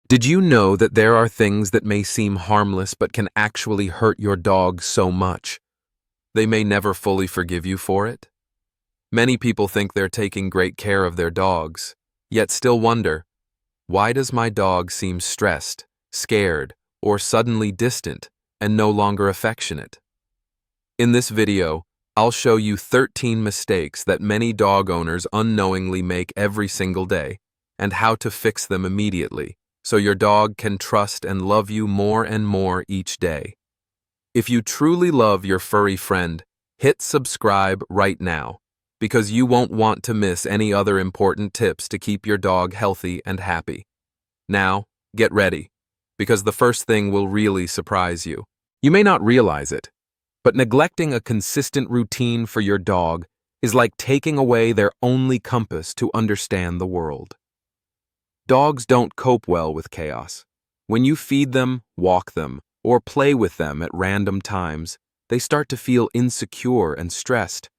Did you know that there are things that may seem harmless but can actually hurt your dog so much? They may never fully forgive you for it. Many people think they're taking great care of their dogs, yet still wonder, why does my dog seem stressed, scared, or suddenly distant and no longer affectionate? In this video, I'll show you 13 mistakes that many dog owners unknowingly make every single day and how to fix them immediately, so your dog can trust and love you more and more each day. If you truly love your furry friend, hit subscribe right now, because you won't want to miss any other important tips to keep your dog healthy and happy. Now, get ready, because the first thing will really surprise you. You may not realize it, but neglecting a consistent routine for your dog is like taking away their only compass to understand the world. Dogs don't cope well with chaos. When you feed them, walk them, or play with them at random times, they start to feel insecure and stressed,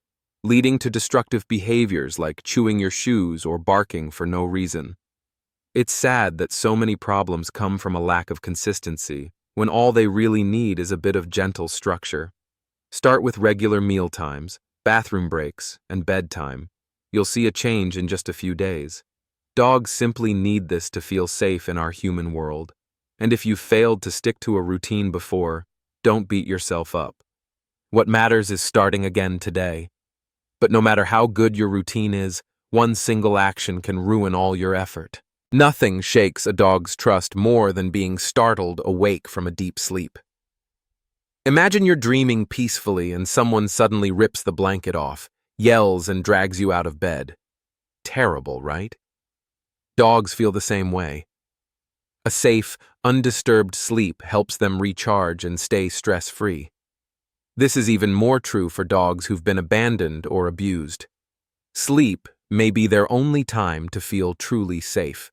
leading to destructive behaviors like chewing your shoes or barking for no reason. It's sad that so many problems come from a lack of consistency, when all they really need is a bit of gentle structure. Start with regular meal times, bathroom breaks, and bedtime. You'll see a change in just a few days. Dogs simply need this to feel safe in our human world. And if you've failed to stick to a routine before, don't beat yourself up. What matters is starting again today. But no matter how good your routine is, one single action can ruin all your effort. Nothing shakes a dog's trust more than being startled awake from a deep sleep. Imagine you're dreaming peacefully and someone suddenly rips the blanket off, yells, and drags you out of bed. Terrible, right? Dogs feel the same way. A safe, undisturbed sleep helps them recharge and stay stress-free. This is even more true for dogs who've been abandoned or abused. Sleep may be their only time to feel truly safe.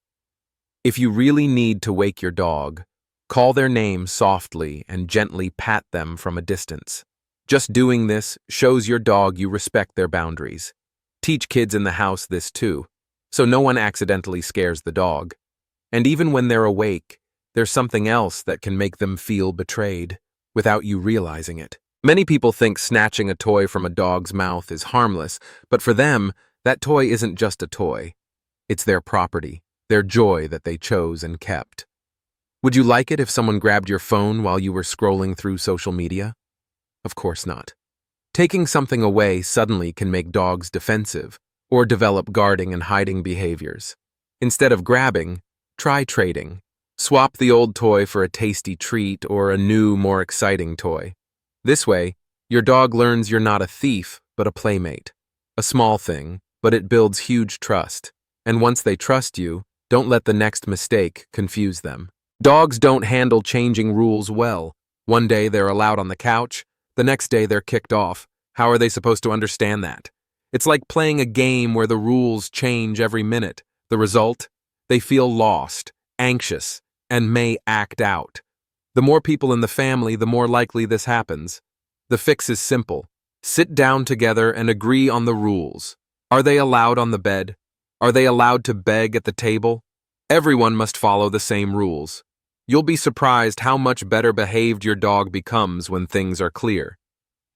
If you really need to wake your dog, call their name softly and gently pat them from a distance. Just doing this shows your dog you respect their boundaries. Teach kids in the house this too, so no one accidentally scares the dog. And even when they're awake, there's something else that can make them feel betrayed, without you realizing it. Many people think snatching a toy from a dog's mouth is harmless, but for them, that toy isn't just a toy. It's their property, their joy that they chose and kept. Would you like it if someone grabbed your phone while you were scrolling through social media? Of course not. Taking something away suddenly can make dogs defensive, or develop guarding and hiding behaviors. Instead of grabbing, try trading. Swap the old toy for a tasty treat or a new, more exciting toy. This way, your dog learns you're not a thief, but a playmate. A small thing, but it builds huge trust. And once they trust you, don't let the next mistake confuse them. Dogs don't handle changing rules well. One day they're allowed on the couch, the next day they're kicked off. How are they supposed to understand that? It's like playing a game where the rules change every minute. The result? They feel lost, anxious, and may act out. The more people in the family, the more likely this happens. The fix is simple. Sit down together and agree on the rules. Are they allowed on the bed? Are they allowed to beg at the table? Everyone must follow the same rules. You'll be surprised how much better behaved your dog becomes when things are clear.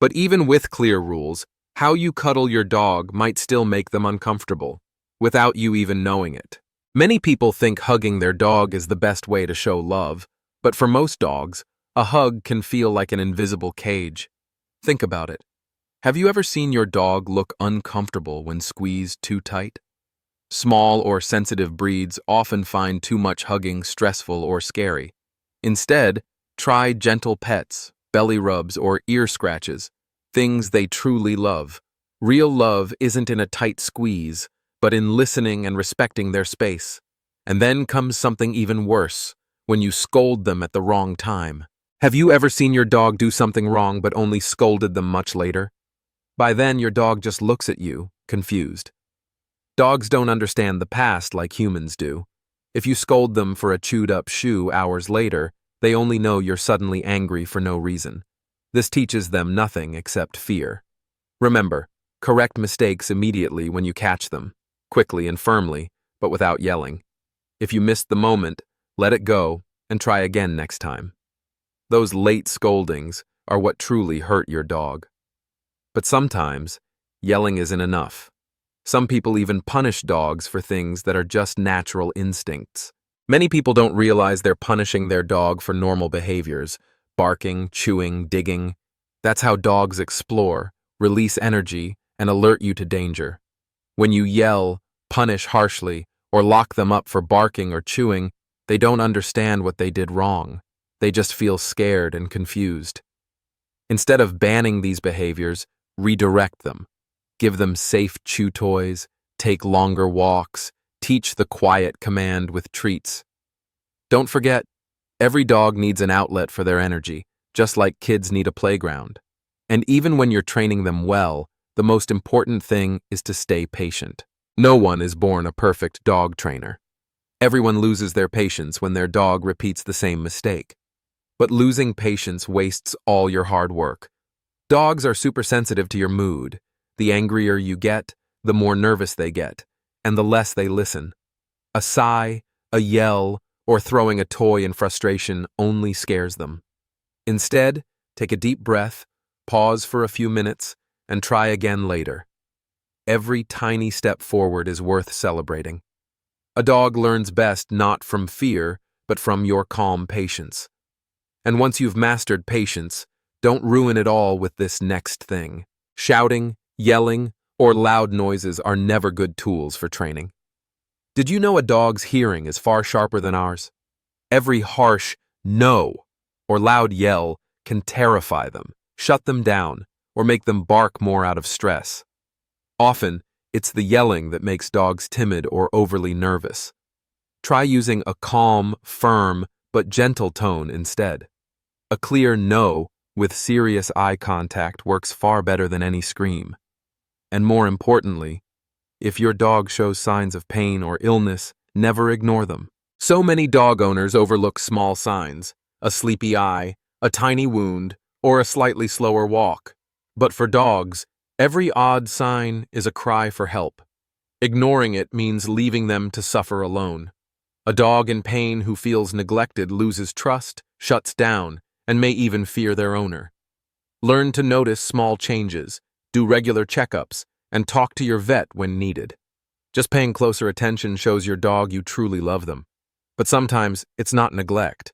But even with clear rules, how you cuddle your dog might still make them uncomfortable, without you even knowing it. Many people think hugging their dog is the best way to show love, but for most dogs, a hug can feel like an invisible cage. Think about it. Have you ever seen your dog look uncomfortable when squeezed too tight? Small or sensitive breeds often find too much hugging stressful or scary. Instead, try gentle pets, belly rubs, or ear scratches, things they truly love. Real love isn't in a tight squeeze, but in listening and respecting their space. And then comes something even worse, when you scold them at the wrong time. Have you ever seen your dog do something wrong but only scolded them much later? By then, your dog just looks at you, confused. Dogs don't understand the past like humans do. If you scold them for a chewed-up shoe hours later, they only know you're suddenly angry for no reason. This teaches them nothing except fear. Remember, correct mistakes immediately when you catch them, quickly and firmly, but without yelling. If you missed the moment, Let it go and try again next time. Those late scoldings are what truly hurt your dog. But sometimes, yelling isn't enough. Some people even punish dogs for things that are just natural instincts. Many people don't realize they're punishing their dog for normal behaviors, barking, chewing, digging. That's how dogs explore, release energy, and alert you to danger. When you yell, punish harshly, or lock them up for barking or chewing, they don't understand what they did wrong. They just feel scared and confused. Instead of banning these behaviors, redirect them. Give them safe chew toys, take longer walks, teach the quiet command with treats. Don't forget, every dog needs an outlet for their energy, just like kids need a playground. And even when you're training them well, the most important thing is to stay patient. No one is born a perfect dog trainer. Everyone loses their patience when their dog repeats the same mistake. But losing patience wastes all your hard work. Dogs are super sensitive to your mood. The angrier you get, the more nervous they get, and the less they listen. A sigh, a yell, or throwing a toy in frustration only scares them. Instead, take a deep breath, pause for a few minutes, and try again later. Every tiny step forward is worth celebrating. A dog learns best not from fear, but from your calm patience. And once you've mastered patience, don't ruin it all with this next thing. Shouting, yelling, or loud noises are never good tools for training. Did you know a dog's hearing is far sharper than ours? Every harsh no or loud yell can terrify them, shut them down, or make them bark more out of stress. Often, it's the yelling that makes dogs timid or overly nervous. Try using a calm, firm, but gentle tone instead. A clear no with serious eye contact works far better than any scream. And more importantly, if your dog shows signs of pain or illness, never ignore them. So many dog owners overlook small signs, a sleepy eye, a tiny wound, or a slightly slower walk. But for dogs, every odd sign is a cry for help. Ignoring it means leaving them to suffer alone. A dog in pain who feels neglected loses trust, shuts down, and may even fear their owner. Learn to notice small changes, do regular checkups, and talk to your vet when needed. Just paying closer attention shows your dog you truly love them. But sometimes it's not neglect.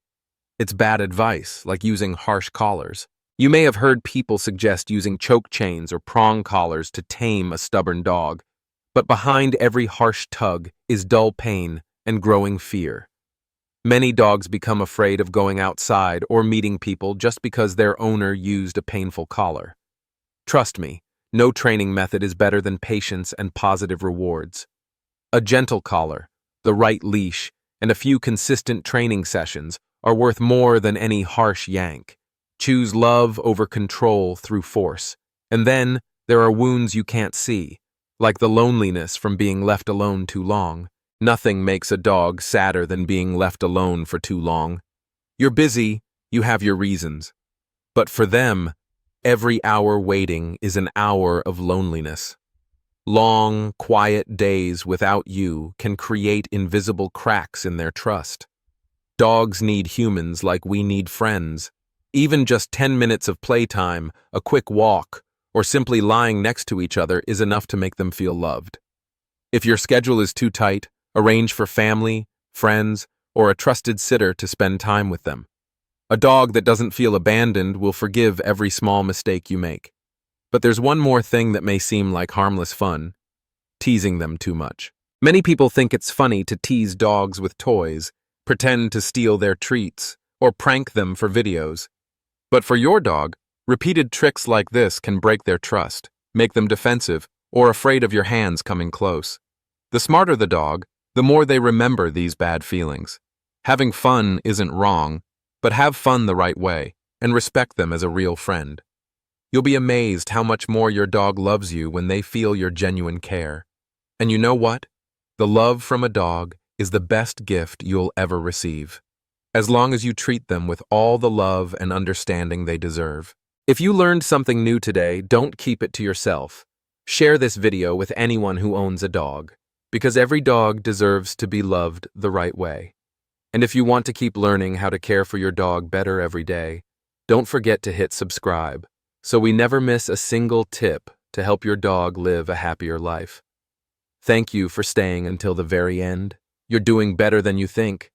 It's bad advice, like using harsh collars. You may have heard people suggest using choke chains or prong collars to tame a stubborn dog, but behind every harsh tug is dull pain and growing fear. Many dogs become afraid of going outside or meeting people just because their owner used a painful collar. Trust me, no training method is better than patience and positive rewards. A gentle collar, the right leash, and a few consistent training sessions are worth more than any harsh yank. Choose love over control through force. And then there are wounds you can't see, like the loneliness from being left alone too long. Nothing makes a dog sadder than being left alone for too long. You're busy, you have your reasons. But for them, every hour waiting is an hour of loneliness. Long, quiet days without you can create invisible cracks in their trust. Dogs need humans like we need friends. Even just 10 minutes of playtime, a quick walk, or simply lying next to each other is enough to make them feel loved. If your schedule is too tight, arrange for family, friends, or a trusted sitter to spend time with them. A dog that doesn't feel abandoned will forgive every small mistake you make. But there's one more thing that may seem like harmless fun: teasing them too much. Many people think it's funny to tease dogs with toys, pretend to steal their treats, or prank them for videos. But for your dog, repeated tricks like this can break their trust, make them defensive, or afraid of your hands coming close. The smarter the dog, the more they remember these bad feelings. Having fun isn't wrong, but have fun the right way, and respect them as a real friend. You'll be amazed how much more your dog loves you when they feel your genuine care. And you know what? The love from a dog is the best gift you'll ever receive, as long as you treat them with all the love and understanding they deserve. If you learned something new today, don't keep it to yourself. Share this video with anyone who owns a dog, because every dog deserves to be loved the right way. And if you want to keep learning how to care for your dog better every day, don't forget to hit subscribe so we never miss a single tip to help your dog live a happier life. Thank you for staying until the very end. You're doing better than you think.